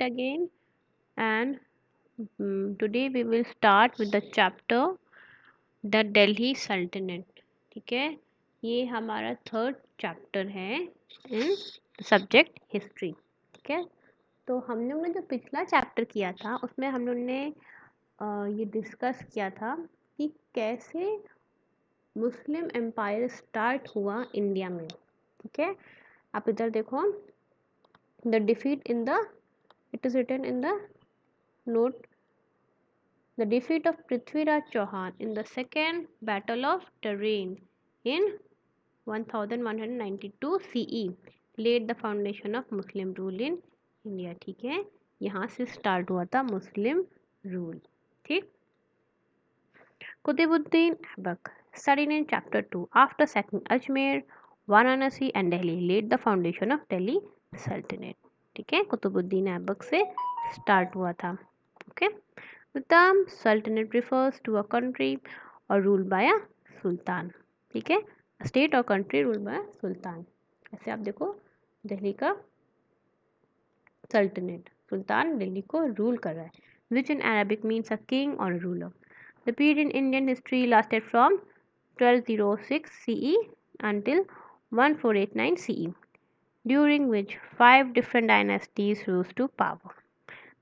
again and today we will start with the chapter the Delhi Sultanate. ठीक है, ये हमारा थर्ड चैप्टर है इन सब्जेक्ट हिस्ट्री। ठीक है, तो हम लोग ने जो पिछला चैप्टर किया था उसमें हम लोग ने ये डिस्कस किया था कि कैसे मुस्लिम एम्पायर स्टार्ट हुआ इंडिया में। ठीक है, आप इधर देखो, the defeat in the, it is written in the note, the defeat of Prithviraj Chauhan in the Second Battle of Tarain in 1192 CE laid the foundation of Muslim rule in India। ठीक है, यहाँ से start हुआ था मुस्लिम rule. ठीक, Qutbuddin Aibak studied in chapter 2 after sacking Ajmer, Varanasi and Delhi laid the foundation of Delhi Sultanate। ठीक है, कुतुबुद्दीन ऐबक से स्टार्ट हुआ था। Okay, the term sultanate refers to a country or ruled by a sultan। ठीक है, state और country rule by सुल्तान। ऐसे आप देखो, दिल्ली का सल्तनत, सुल्तान दिल्ली को रूल कर रहा है, which in Arabic means a king और ruler. The period in Indian history lasted from 1206 CE until 1489 CE, during which 5 different dynasties rose to power.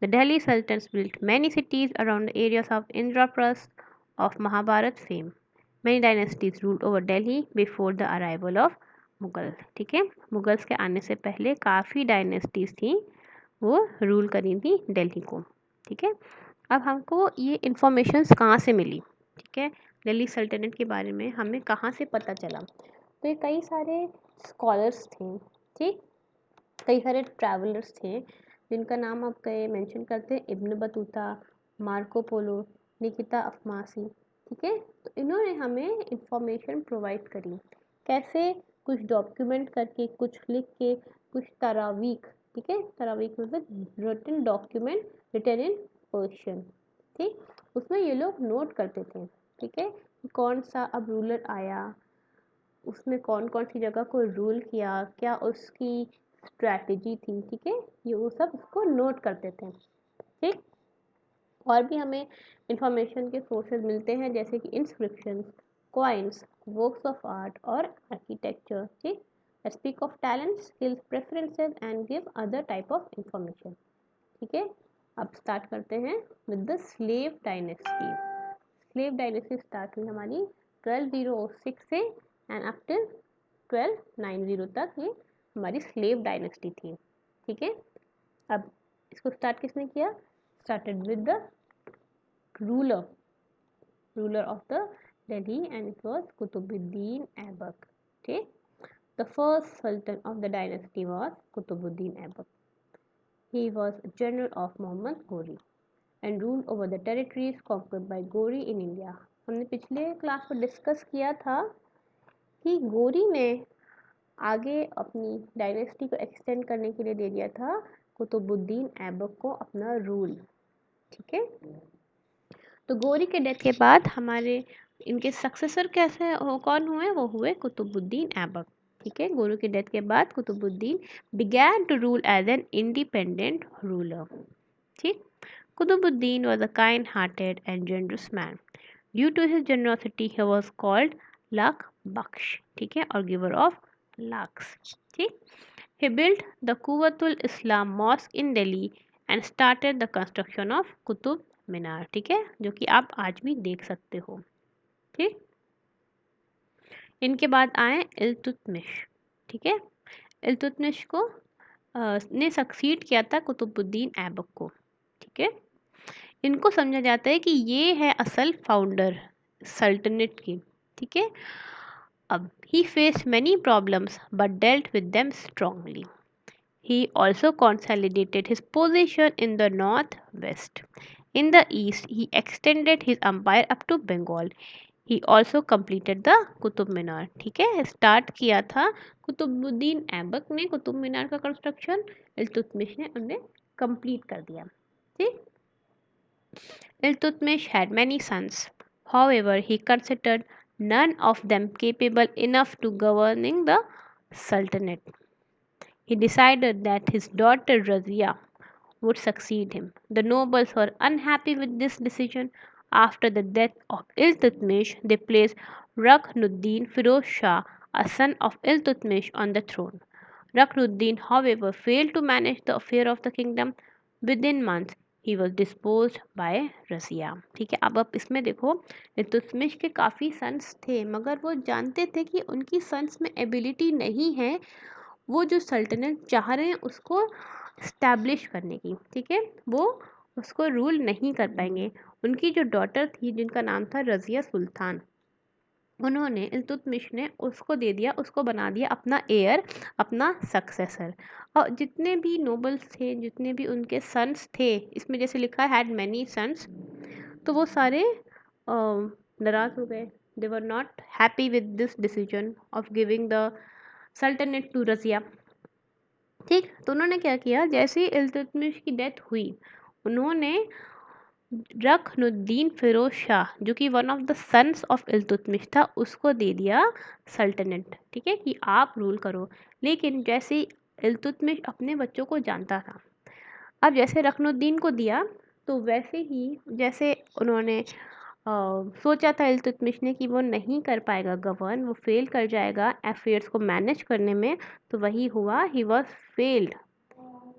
The Delhi Sultans built many cities around the areas of Indraprasth of Mahabharat fame. Many dynasties ruled over Delhi before the arrival of Mughal। ठीक है, Mughals के आने से पहले काफ़ी dynasties थी, वो rule करी थी दिल्ली को। ठीक है, अब हमको ये इंफॉर्मेशंस कहाँ से मिली? ठीक है, दिल्ली सल्तनत के बारे में हमें कहाँ से पता चला? तो ये कई सारे स्कॉलर्स थे, ठीक, कई सारे ट्रैवलर्स थे जिनका नाम आप कहे मेंशन करते हैं, Ibn Battuta, Marco Polo, Nikita Afanasy. ठीक है, तो इन्होंने हमें इंफॉर्मेशन प्रोवाइड करी, कैसे? कुछ डॉक्यूमेंट करके, कुछ लिख के, कुछ तरावीख। ठीक है, तरावीख मतलब written document written in Persian. ठीक, उसमें ये लोग नोट करते थे। ठीक है, कौन सा अब रूलर आया, उसने कौन कौन सी जगह को रूल किया, क्या उसकी स्ट्रैटेजी थी। ठीक है, ये वो सब उसको नोट करते थे। ठीक, और भी हमें इंफॉर्मेशन के सोर्सेज मिलते हैं, जैसे कि inscriptions, coins, works of art और आर्किटेक्चर। ठीक, speak of talent, skills, preferences and give other type of information. ठीक है, अब स्टार्ट करते हैं with the slave dynasty. Slave dynasty start हुई हमारी 1206 से एंड अप टिल 1290 तक ये हमारी स्लेव डायनेस्टी थी। ठीक है, अब इसको स्टार्ट किसने किया? Started with the ruler of the Delhi and it was Qutbuddin Aibak. ठीक, the first sultan of the dynasty was Qutbuddin Aibak. He was general of Mohammad Ghori and ruled over the territories conquered by गोरी in India। हमने पिछले क्लास में discuss किया था कि गोरी ने आगे अपनी डायनेस्टी को एक्सटेंड करने के लिए दे दिया था कुतुबुद्दीन ऐबक को अपना रूल। ठीक है, तो गोरी के डेथ के बाद हमारे इनके सक्सेसर कैसे कौन हुए? वो हुए कुतुबुद्दीन ऐबक। ठीक है, गोरी के डेथ के बाद Qutbuddin began to rule as an independent ruler. ठीक, Qutbuddin was a kind-hearted and generous man. Due to his generosity, he was called Lak Baksh, ठीक है, और giver of lakhs। ठीक, he built the Quwwatul Islam Mosque in Delhi and started the construction of Qutub Minar। ठीक है, जो कि आप आज भी देख सकते हो। ठीक, इनके बाद आए इल्तुतमिश। ठीक है, इल्तुतमिश को ने सक्सीड किया था कुतुबुद्दीन ऐबक को। ठीक है, इनको समझा जाता है कि ये है असल फाउंडर सल्तनत की। ठीक है, अब he face many problems but dealt with them strongly. He also consolidated his position in the north west. In the east, he extended his empire up to Bengal. He also completed the Qutub Minar. ठीक है, start किया था कुतुबुद्दीन ऐबक ने कुतुब मीनार का construction, Iltutmish ने उन्हें complete कर दिया। ठीक, Iltutmish had many sons. However, he considered none of them capable enough to governing the Sultanate. He decided that his daughter Razia would succeed him. The nobles were unhappy with this decision. After the death of Iltutmish, they placed Ruknuddin Firoz Shah, a son of Iltutmish, on the throne. Ruknuddin, however, failed to manage the affair of the kingdom. Within months, he was dispose by Razia. ठीक है, अब आप इसमें देखो इल्तुतमिश के काफ़ी sons थे, मगर वो जानते थे कि उनकी सन्स में एबिलिटी नहीं है वो जो सल्तनत चाह रहे हैं उसको स्टैब्लिश करने की। ठीक है, वो उसको रूल नहीं कर पाएंगे। उनकी जो डॉटर थी जिनका नाम था रज़िया सुल्तान, उन्होंने इल्तुतमिश ने उसको दे दिया, उसको बना दिया अपना एयर, अपना सक्सेसर। और जितने भी नोबल्स थे, जितने भी उनके सन्स थे, इसमें जैसे लिखा है हैड मैनी सन्स, तो वो सारे नाराज़ हो गए। They were not happy with this decision of giving the sultanate to Razia. ठीक, तो उन्होंने क्या किया, जैसे ही इल्तुतमिश की डेथ हुई, उन्होंने रखनुद्दीन फिरोज शाह, जो कि one of the sons of Iltutmish था, उसको दे दिया सल्टनत। ठीक है, कि आप रूल करो। लेकिन जैसे ही इल्तुतमिश अपने बच्चों को जानता था, अब जैसे रखनुद्दीन को दिया, तो वैसे ही जैसे उन्होंने सोचा था इल्तुतमिश ने कि वो नहीं कर पाएगा गवर्न, वो फेल कर जाएगा अफेयर्स को मैनेज करने में, तो वही हुआ, he was failed,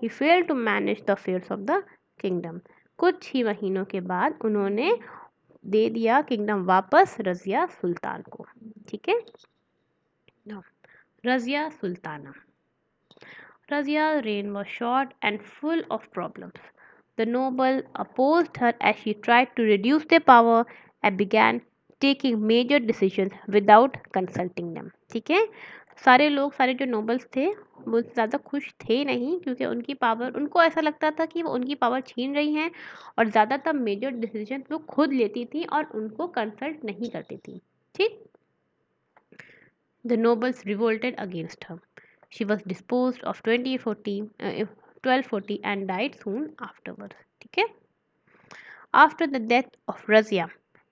he failed to manage the affairs of the kingdom. कुछ ही महीनों के बाद उन्होंने दे दिया किंगडम वापस रज़िया सुल्तान को। ठीक है, Razia Sultana. Razia's reign was short and full of problems. The nobles opposed her as she tried to reduce their power and began taking major decisions without consulting them. ठीक है, सारे लोग, सारे जो नोबल्स थे वो ज़्यादा खुश थे नहीं, क्योंकि उनकी पावर, उनको ऐसा लगता था कि वो उनकी पावर छीन रही हैं और ज़्यादातर मेजर डिसीजन वो खुद लेती थी और उनको कंसल्ट नहीं करती थी। ठीक, the nobles revolted against her. She was disposed of 1240 and died soon afterwards. ठीक है, after the death of Razia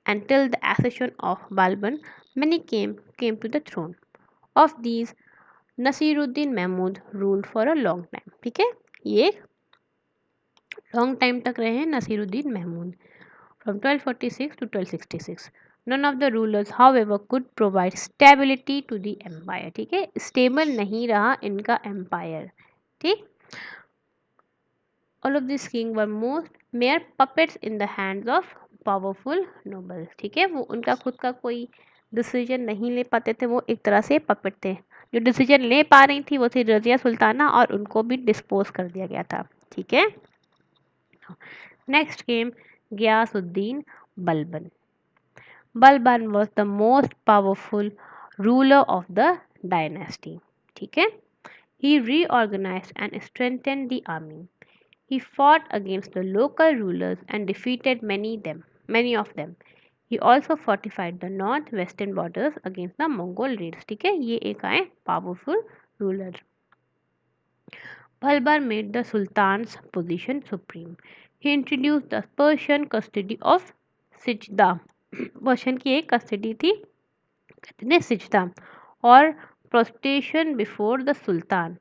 until the accession of Balban, many came to the throne. Of these, Nasiruddin Mahmud ruled for a long time. ठीक है, ये long time तक रहे हैं Naseeruddin Mahmood, from 1246 to 1266. None of the rulers, however, could provide stability to the empire. ठीक है, stable नहीं रहा इनका एम्पायर। ठीक, all of these kings were most mere puppets in the hands of powerful nobles. ठीक है, वो उनका खुद का कोई डिसीजन नहीं ले पाते थे, वो एक तरह से पपेट थे। जो डिसीजन ले पा रही थी वो थी रजिया सुल्ताना, और उनको भी डिस्पोज कर दिया गया था। ठीक है, next came Ghiyasuddin Balban. Balban was the most powerful ruler of the dynasty. ठीक है, he reorganized and strengthened the army. He fought against the local rulers and defeated many of them. He also fortified the north-western borders against the Mongol raids. ठीक है, ये एक आए powerful ruler. Balban made the Sultan's position supreme. He introduced the Persian custody of सिजदा। Persian की एक custody थी, कहते हैं सिजदा, और प्रोस्टेशन बिफोर द सुल्तान।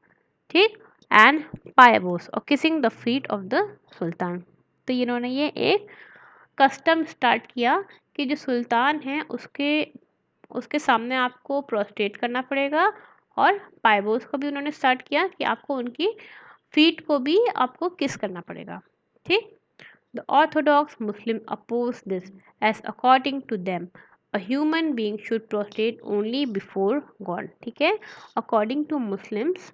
ठीक, एंड पायबोस और kissing the feet of the sultan. तो इन्होंने ये एक कस्टम स्टार्ट किया कि जो सुल्तान है उसके उसके सामने आपको प्रोस्टेट करना पड़ेगा, और पायबोस को भी उन्होंने स्टार्ट किया कि आपको उनकी फीट को भी आपको किस करना पड़ेगा। ठीक, the Orthodox Muslims oppose this, as according to them, a human being should prostrate only before God. ठीक है, according to Muslims,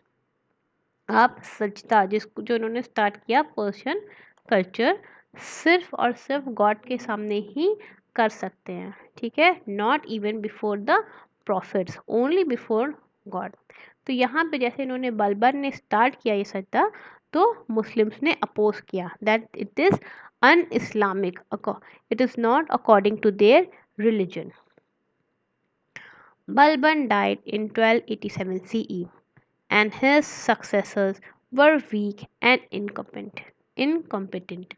आप सजदा जिसको जो उन्होंने स्टार्ट किया पर्शियन कल्चर, सिर्फ और सिर्फ गॉड के सामने ही कर सकते हैं। ठीक है, not even before the profits, only before God. तो यहाँ पे जैसे इन्होंने बलबन ने स्टार्ट किया ये सजदा, तो मुस्लिम्स ने अपोज किया that it is un-Islamic, it is not according to their religion. Balban died in 1287 CE, and his successors were weak and incompetent.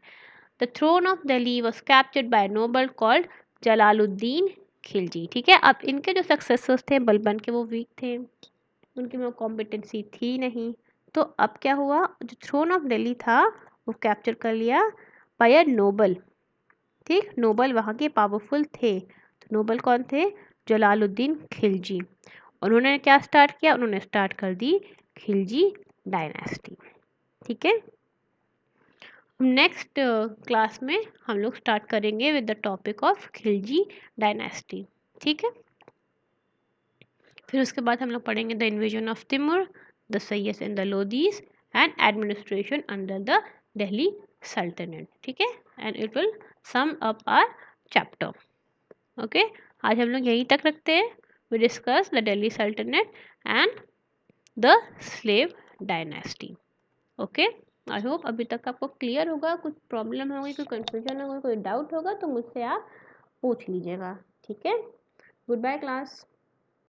The throne of Delhi was captured by a noble called Jalaluddin Khilji. ठीक है, अब इनके जो successors थे बलबन के, वो week थे, उनकी में कॉम्पिटेंसी थी नहीं। तो अब क्या हुआ, जो थ्रोन ऑफ दिल्ली था वो कैप्चर कर लिया बाय अ नोबल। ठीक, नोबल वहाँ के पावरफुल थे। तो नोबल कौन थे? जलालुद्दीन खिलजी। उन्होंने क्या स्टार्ट किया? उन्होंने स्टार्ट कर दी खिलजी डायनेस्टी। ठीक है, नेक्स्ट क्लास में हम लोग स्टार्ट करेंगे with the topic of Khilji dynasty. ठीक है, फिर उसके बाद हम लोग पढ़ेंगे the invasion of Timur, the सैयस and the Lodis and administration under the Delhi Sultanate. ठीक है, and it will sum up our chapter. Okay, आज हम लोग यहीं तक रखते हैं। वी डिस्कस द दिल्ली सल्तनत and the slave dynasty. Okay, I hope अभी तक आपको क्लियर होगा। कुछ प्रॉब्लम होगी, कोई कंफ्यूजन होगा, कोई डाउट होगा तो मुझसे आप पूछ लीजिएगा। ठीक है, गुड बाय क्लास।